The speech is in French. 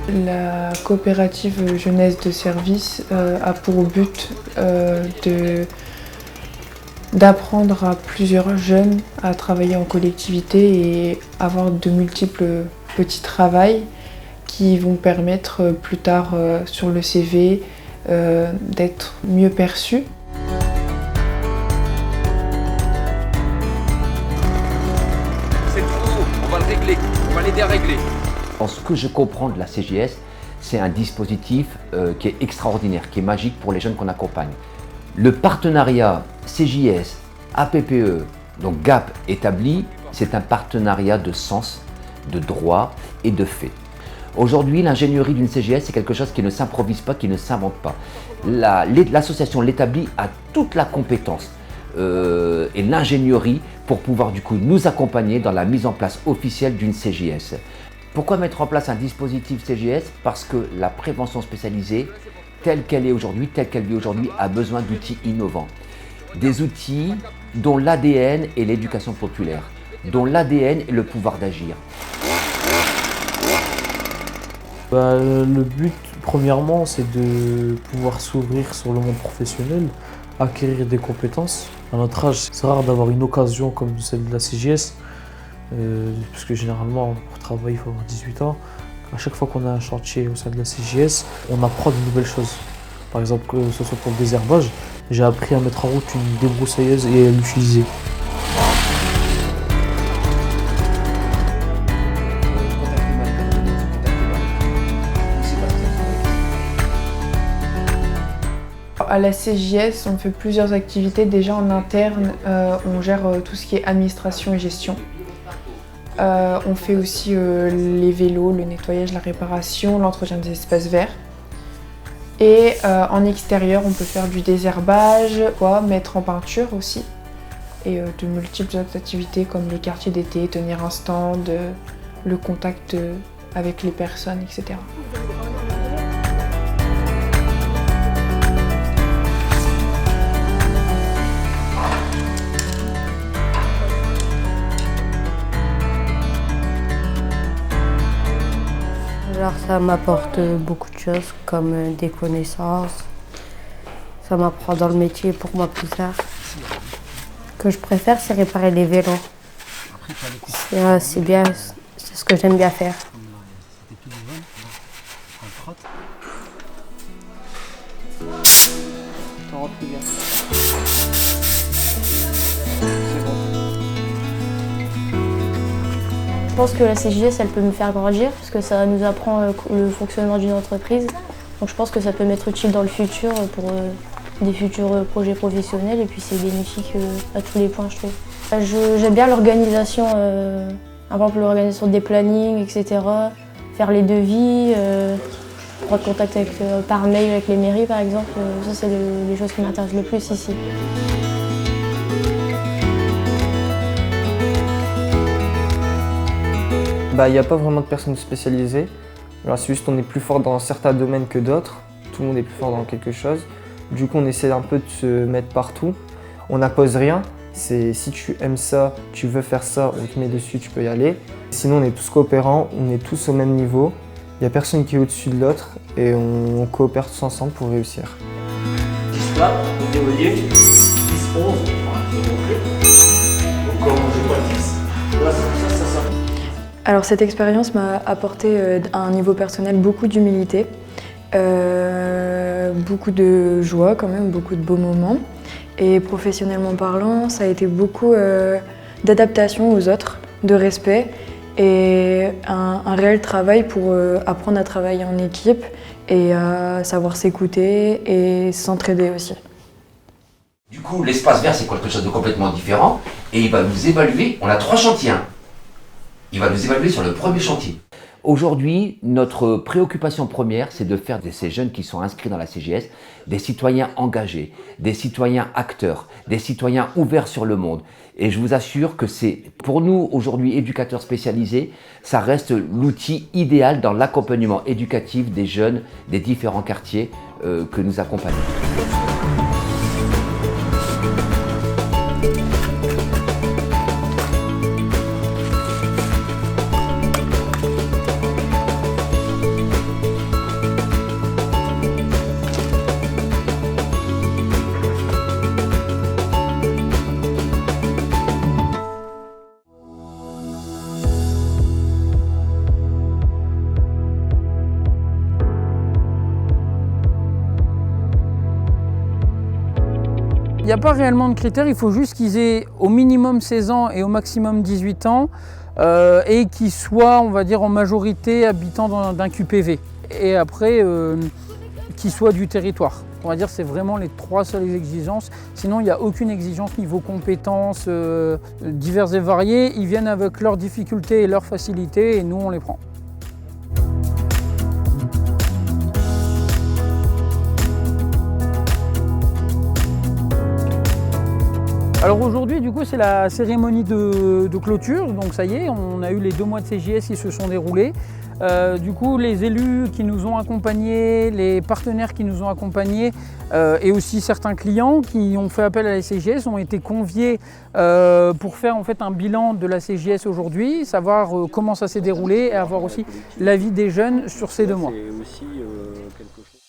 La coopérative jeunesse de service a pour but d'apprendre à plusieurs jeunes à travailler en collectivité et avoir de multiples petits travails qui vont permettre plus tard sur le CV d'être mieux perçus. C'est trop, on va le régler, on va l'aider à régler. Ce que je comprends de la CGS, c'est un dispositif qui est extraordinaire, qui est magique pour les jeunes qu'on accompagne. Le partenariat CJS, APPE, donc GAP établi, c'est un partenariat de sens, de droit et de fait. Aujourd'hui, l'ingénierie d'une CGS, c'est quelque chose qui ne s'improvise pas, qui ne s'invente pas. L'association l'établit à toute la compétence et l'ingénierie pour pouvoir du coup nous accompagner dans la mise en place officielle d'une CGS. Pourquoi mettre en place un dispositif CGS? Parce que la prévention spécialisée, telle qu'elle est aujourd'hui, telle qu'elle vit aujourd'hui, a besoin d'outils innovants. Des outils dont l'ADN est l'éducation populaire, dont l'ADN est le pouvoir d'agir. Le but, premièrement, c'est de pouvoir s'ouvrir sur le monde professionnel, acquérir des compétences. À notre âge, c'est rare d'avoir une occasion comme celle de la CGS, parce que généralement, pour travailler, il faut avoir 18 ans. À chaque fois qu'on a un chantier au sein de la CGS, on apprend de nouvelles choses. Par exemple, que ce soit pour le désherbage, j'ai appris à mettre en route une débroussailleuse et à l'utiliser. À la CJS, on fait plusieurs activités. Déjà en interne, on gère tout ce qui est administration et gestion. On fait aussi les vélos, le nettoyage, la réparation, l'entretien des espaces verts. Et en extérieur, on peut faire du désherbage, mettre en peinture aussi. Et de multiples autres activités comme les quartiers d'été, tenir un stand, le contact avec les personnes, etc. Alors ça m'apporte beaucoup de choses comme des connaissances. Ça m'apprend dans le métier pour moi plus tard. Ce que je préfère, c'est réparer les vélos. C'est bien, c'est ce que j'aime bien faire. Je pense que la CJS, elle peut me faire grandir parce que ça nous apprend le fonctionnement d'une entreprise. Donc je pense que ça peut m'être utile dans le futur pour des futurs projets professionnels et puis c'est bénéfique à tous les points, je trouve. J'aime bien l'organisation, par exemple l'organisation des plannings, etc. Faire les devis, prendre contact par mail avec les mairies par exemple. Ça c'est les choses qui m'intéressent le plus ici. Il n'y a pas vraiment de personnes spécialisées. C'est juste qu'on est plus fort dans certains domaines que d'autres. Tout le monde est plus fort dans quelque chose. Du coup, on essaie un peu de se mettre partout. On n'impose rien. C'est si tu aimes ça, tu veux faire ça, on te met dessus, tu peux y aller. Sinon, on est tous coopérants, on est tous au même niveau. Il n'y a personne qui est au-dessus de l'autre et on coopère tous ensemble pour réussir. 10 là, on est au lieu. 10, 11. Donc, quand on joue pas 10, là, c'est ça. Alors cette expérience m'a apporté à un niveau personnel beaucoup d'humilité, beaucoup de joie quand même, beaucoup de beaux moments. Et professionnellement parlant, ça a été beaucoup d'adaptation aux autres, de respect et un réel travail pour apprendre à travailler en équipe et à savoir s'écouter et s'entraider aussi. Du coup, l'espace vert, c'est quelque chose de complètement différent et il va nous évaluer. On a 3 chantiers. Il va nous évaluer sur le premier chantier. Aujourd'hui, notre préoccupation première, c'est de faire de ces jeunes qui sont inscrits dans la CGS des citoyens engagés, des citoyens acteurs, des citoyens ouverts sur le monde. Et je vous assure que c'est, pour nous, aujourd'hui, éducateurs spécialisés, ça reste l'outil idéal dans l'accompagnement éducatif des jeunes des différents quartiers que nous accompagnons. n'y a pas réellement de critères, il faut juste qu'ils aient au minimum 16 ans et au maximum 18 ans et qu'ils soient, on va dire, en majorité habitant d'un QPV. Et après, qu'ils soient du territoire. On va dire que c'est vraiment les 3 seules exigences. Sinon, il n'y a aucune exigence niveau compétences diverses et variées. Ils viennent avec leurs difficultés et leurs facilités et nous, on les prend. Alors aujourd'hui, du coup, c'est la cérémonie de clôture. Donc ça y est, on a eu les 2 mois de CJS qui se sont déroulés. Du coup, les élus qui nous ont accompagnés, les partenaires qui nous ont accompagnés et aussi certains clients qui ont fait appel à la CJS ont été conviés pour faire en fait un bilan de la CJS aujourd'hui, savoir comment ça s'est déroulé et avoir aussi l'avis des jeunes sur ces 2 mois. C'est aussi quelque chose.